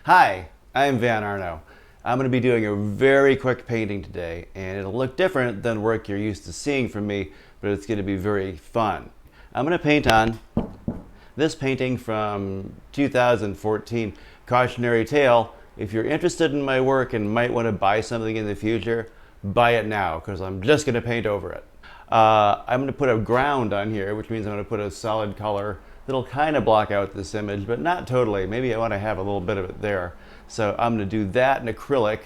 Hi, I'm Van Arno. I'm going to be doing a very quick painting today, and it'll look different than work you're used to seeing from me, but it's going to be very fun. I'm going to paint on this painting from 2014, Cautionary Tale. If you're interested in my work and might want to buy something in the future, buy it now, because I'm just going to paint over it. I'm going to put a ground on here, which means I'm going to put a solid color that'll kind of block out this image, but not totally. Maybe I want to have a little bit of it there. So I'm going to do that in acrylic.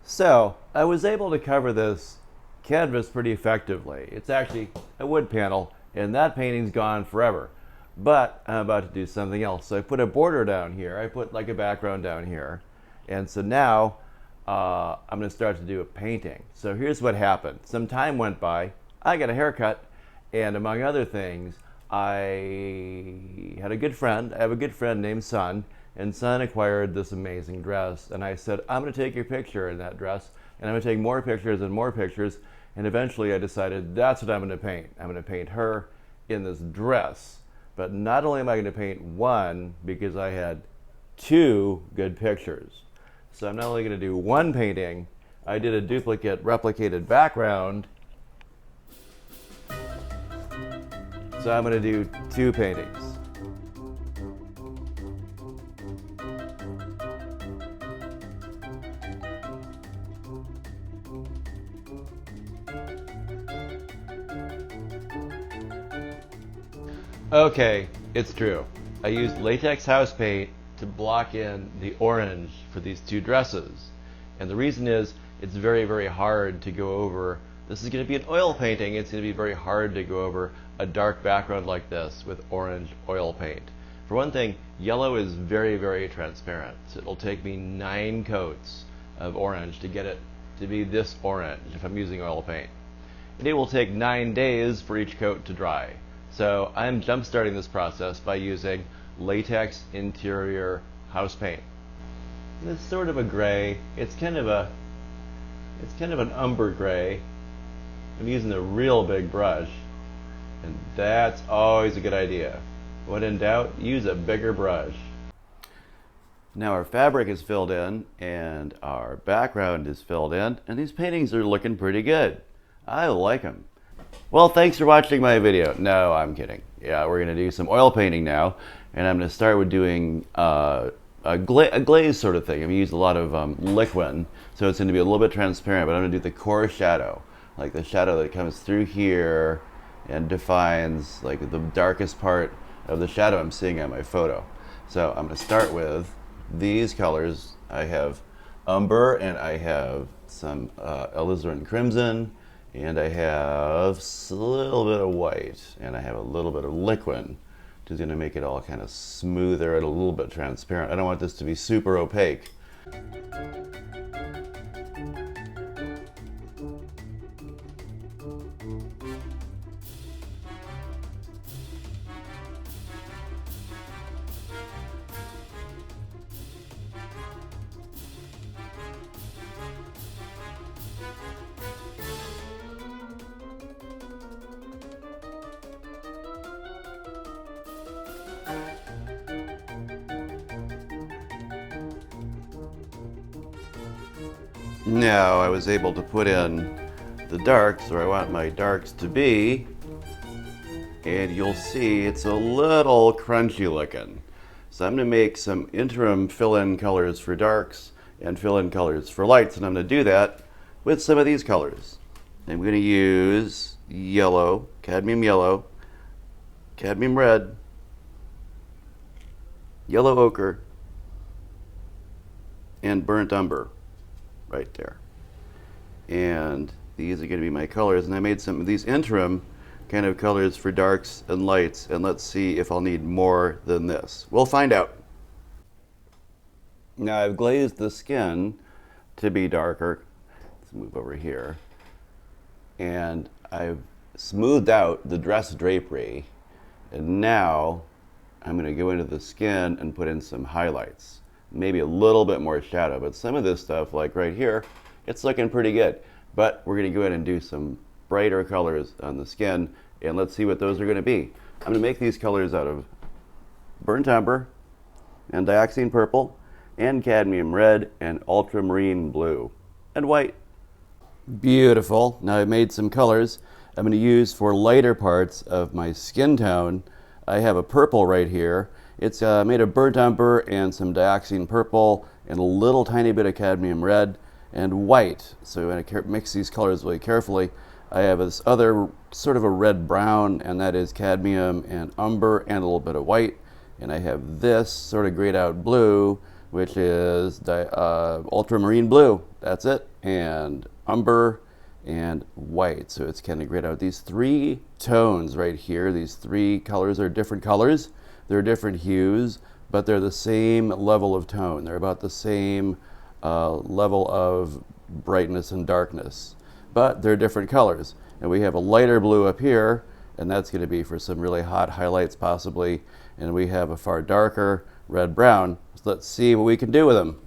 So I was able to cover this canvas pretty effectively. It's actually a wood panel, and that painting's gone forever. But I'm about to do something else. So I put a border down here. I put like a background down here. And so now I'm going to start to do a painting. So here's what happened. Some time went by. I got a haircut, and among other things, I had a good friend. I have a good friend named Sun, and Sun acquired this amazing dress. And I said, I'm going to take your picture in that dress, and I'm going to take more pictures and more pictures. And eventually I decided that's what I'm going to paint. I'm going to paint her in this dress. But not only am I going to paint one, because I had two good pictures. So I'm not only going to do one painting, I did a duplicate replicated background. So I'm going to do two paintings. Okay, it's true. I used latex house paint to block in the orange for these two dresses. And the reason is it's very, very hard to go over. This is going to be an oil painting. It's going to be very hard to go over a dark background like this with orange oil paint. For one thing, yellow is very, very transparent. So it'll take me 9 coats of orange to get it to be this orange if I'm using oil paint. And it will take 9 days for each coat to dry. So I'm jump starting this process by using latex interior house paint. And it's sort of a gray. It's kind of an umber gray. I'm using a real big brush, and that's always a good idea. When in doubt, use a bigger brush. Now our fabric is filled in, and our background is filled in, and these paintings are looking pretty good. I like them. Well, thanks for watching my video. No, I'm kidding. Yeah, we're going to do some oil painting now, and I'm going to start with doing a glaze sort of thing. I'm going to use a lot of liquid, so it's going to be a little bit transparent, but I'm going to do the core shadow, like the shadow that comes through here and defines like the darkest part of the shadow I'm seeing on my photo. So I'm going to start with these colors. I have umber, and I have some alizarin crimson, and I have a little bit of white, and I have a little bit of liquid, which is going to make it all kind of smoother and a little bit transparent. I don't want this to be super opaque. Now I was able to put in the darks where I want my darks to be, and you'll see it's a little crunchy looking. So I'm going to make some interim fill-in colors for darks and fill-in colors for lights, and I'm going to do that with some of these colors. I'm going to use yellow, cadmium red, yellow ochre, and burnt umber right there. And these are going to be my colors, and I made some of these interim kind of colors for darks and lights, and let's see if I'll need more than this. We'll find out. Now I've glazed the skin to be darker. Let's move over here. And I've smoothed out the dress drapery, and now I'm going to go into the skin and put in some highlights. Maybe a little bit more shadow, but some of this stuff, like right here, it's looking pretty good. But we're going to go in and do some brighter colors on the skin, and let's see what those are going to be. I'm going to make these colors out of burnt umber and dioxazine purple and cadmium red and ultramarine blue and white. Beautiful. Now I've made some colors I'm going to use for lighter parts of my skin tone. I have a purple right here. It's made of burnt umber and some dioxazine purple and a little tiny bit of cadmium red and white. So I'm going to mix these colors really carefully. I have this other sort of a red brown, and that is cadmium and umber and a little bit of white. And I have this sort of grayed out blue, which is ultramarine blue. That's it. And umber and white. So it's kind of grayed out. These three tones right here, these three colors are different colors. They're different hues, but they're the same level of tone. They're about the same level of brightness and darkness, but they're different colors. And we have a lighter blue up here, and that's going to be for some really hot highlights possibly. And we have a far darker red-brown. So let's see what we can do with them.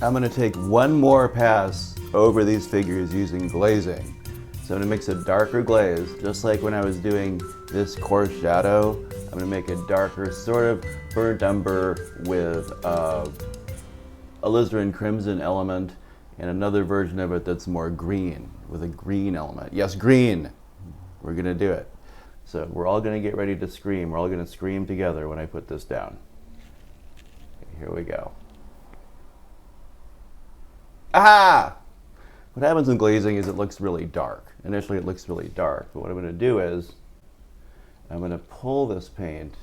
I'm going to take one more pass over these figures using glazing. So I'm going to mix a darker glaze, just like when I was doing this coarse shadow. I'm going to make a darker sort of burnt umber with alizarin crimson element, and another version of it that's more green, with a green element. Yes, green! We're going to do it. So we're all going to get ready to scream. We're all going to scream together when I put this down. Okay, here we go. Aha! What happens in glazing is it looks really dark. Initially it looks really dark, but what I'm going to do is I'm going to pull this paint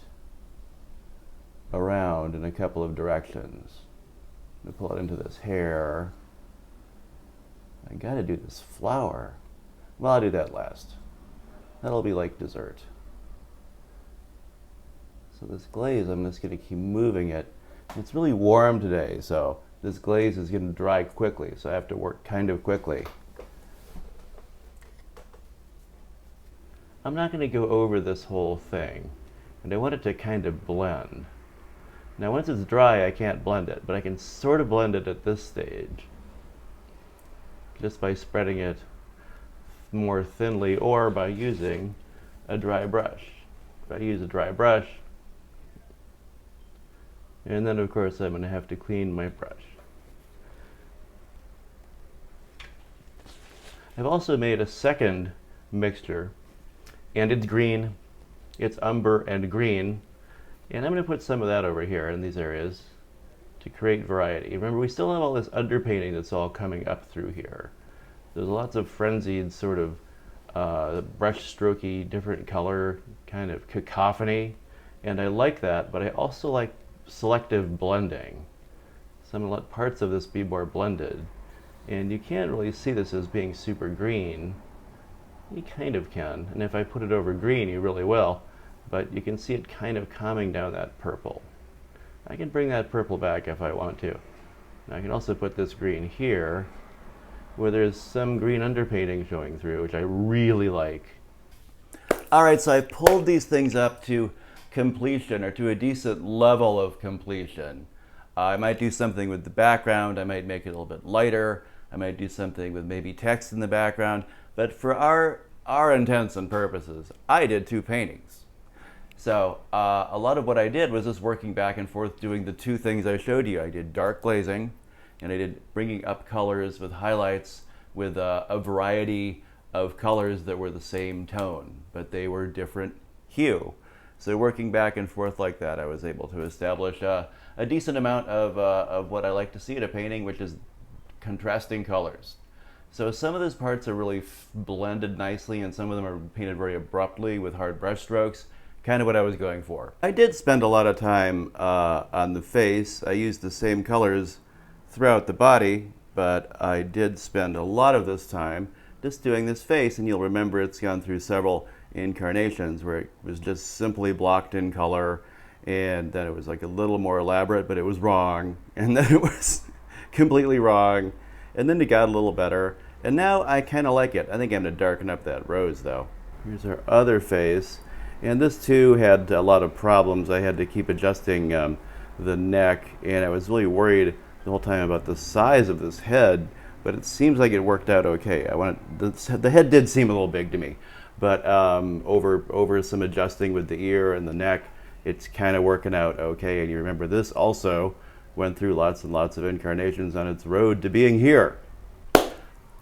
around in a couple of directions. I'm going to pull it into this hair. I got to do this flower. Well, I'll do that last. That'll be like dessert. So this glaze, I'm just going to keep moving it. It's really warm today, so this glaze is going to dry quickly, so I have to work kind of quickly. I'm not going to go over this whole thing, and I want it to kind of blend. Now once it's dry, I can't blend it, but I can sort of blend it at this stage, just by spreading it more thinly or by using a dry brush. If I use a dry brush, and then of course I'm going to have to clean my brush. I've also made a second mixture, and it's green. It's umber and green, and I'm going to put some of that over here in these areas to create variety. Remember, we still have all this underpainting that's all coming up through here. There's lots of frenzied sort of brush strokey, different color kind of cacophony, and I like that, but I also like selective blending. So I'm going to let parts of this be more blended, and you can't really see this as being super green. You kind of can, and if I put it over green you really will, but you can see it kind of calming down that purple. I can bring that purple back if I want to. Now I can also put this green here where there's some green underpainting showing through, which I really like. Alright, so I pulled these things up to completion, or to a decent level of completion. I might do something with the background, I might make it a little bit lighter, I might do something with maybe text in the background, but for our intents and purposes, I did two paintings. So a lot of what I did was just working back and forth doing the two things I showed you. I did dark glazing, and I did bringing up colors with highlights with a variety of colors that were the same tone, but they were different hue. So working back and forth like that, I was able to establish a decent amount of what I like to see in a painting, which is contrasting colors. So some of those parts are really blended nicely, and some of them are painted very abruptly with hard brush strokes. Kind of what I was going for. I did spend a lot of time on the face. I used the same colors throughout the body, but I did spend a lot of this time just doing this face, and you'll remember it's gone through several incarnations where it was just simply blocked in color, and then it was like a little more elaborate, but it was wrong, and then it was completely wrong, and then it got a little better, and now I kind of like it. I think I'm going to darken up that rose though. Here's our other face. And this too had a lot of problems. I had to keep adjusting the neck, and I was really worried the whole time about the size of this head, but it seems like it worked out okay. The head did seem a little big to me, but over some adjusting with the ear and the neck, it's kind of working out okay. And you remember this also went through lots and lots of incarnations on its road to being here.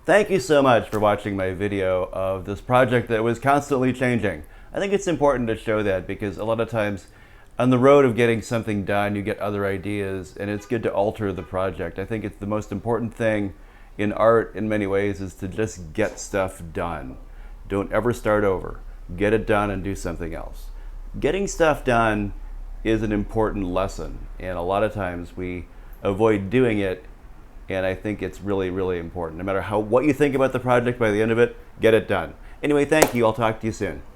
Thank you so much for watching my video of this project that was constantly changing. I think it's important to show that because a lot of times on the road of getting something done, you get other ideas, and it's good to alter the project. I think it's the most important thing in art in many ways is to just get stuff done. Don't ever start over. Get it done and do something else. Getting stuff done is an important lesson, and a lot of times we avoid doing it, and I think it's really, really important. No matter what you think about the project, by the end of it, get it done. Anyway, thank you. I'll talk to you soon.